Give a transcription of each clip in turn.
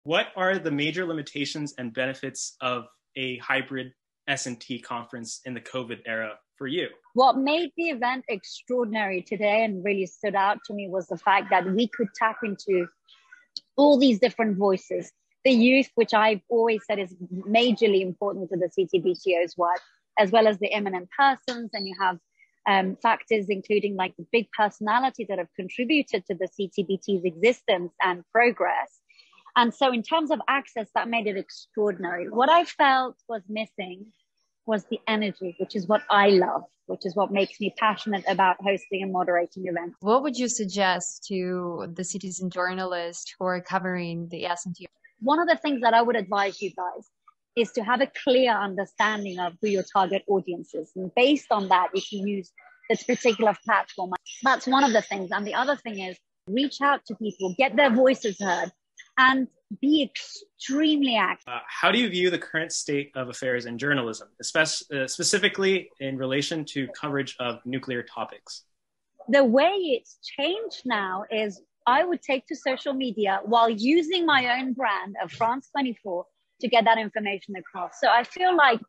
What are the major limitations and benefits of a hybrid S&T conference in the COVID era for you? What made the event extraordinary today and really stood out to me was the fact that we could tap into all these different voices. The youth, which I've always said is majorly important to the CTBTO's work, as well as the eminent persons. And you have factors including like the big personalities that have contributed to the CTBT's existence and progress. And so in terms of access, that made it extraordinary. What I felt was missing was the energy, which is what I love, which is what makes me passionate about hosting and moderating events. What would you suggest to the citizen journalists who are covering the S&T? One of the things that I would advise you guys is to have a clear understanding of who your target audience is. And based on that, you can use this particular platform. That's one of the things. And the other thing is reach out to people, get their voices heard, and be extremely active. How do you view the current state of affairs in journalism, specifically in relation to coverage of nuclear topics? The way it's changed now is I would take to social media while using my own brand of France 24 to get that information across. So I feel like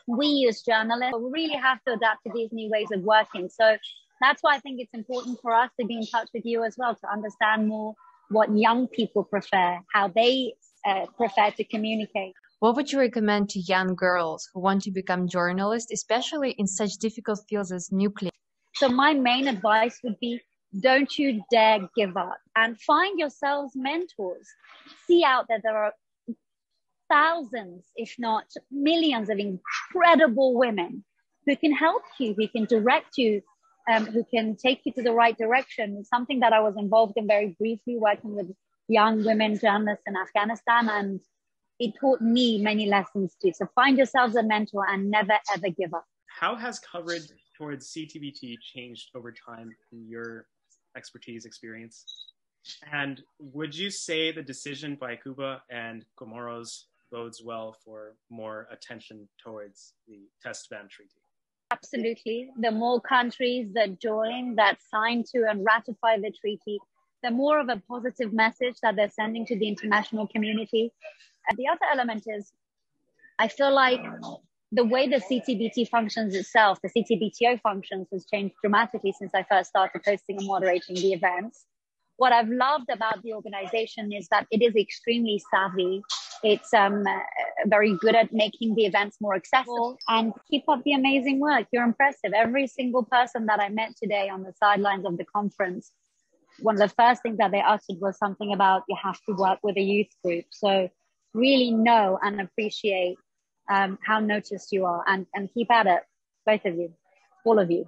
we as journalists really have to adapt to these new ways of working. So that's why I think it's important for us to be in touch with you as well, to understand more what young people prefer, how they prefer to communicate. What would you recommend to young girls who want to become journalists, especially in such difficult fields as nuclear? So my main advice would be, don't you dare give up and find yourselves mentors. See out that there are thousands, if not millions of incredible women who can help you, who can direct you, who can take you to the right direction. Something that I was involved in very briefly, working with young women journalists in Afghanistan, and it taught me many lessons too. So find yourselves a mentor and never, ever give up. How has coverage towards CTBT changed over time in your expertise experience? And would you say the decision by Cuba and Comoros bodes well for more attention towards the test ban treaty? Absolutely. The more countries that join, that sign to and ratify the treaty, the more of a positive message that they're sending to the international community. And the other element is, I feel like the way the CTBT functions itself, the CTBTO functions, has changed dramatically since I first started hosting and moderating the events. What I've loved about the organization is that it is extremely savvy. It's very good at making the events more accessible, and keep up the amazing work. You're impressive. Every single person that I met today on the sidelines of the conference, one of the first things that they uttered was something about you have to work with a youth group. So really know and appreciate how noticed you are, and keep at it, both of you, all of you.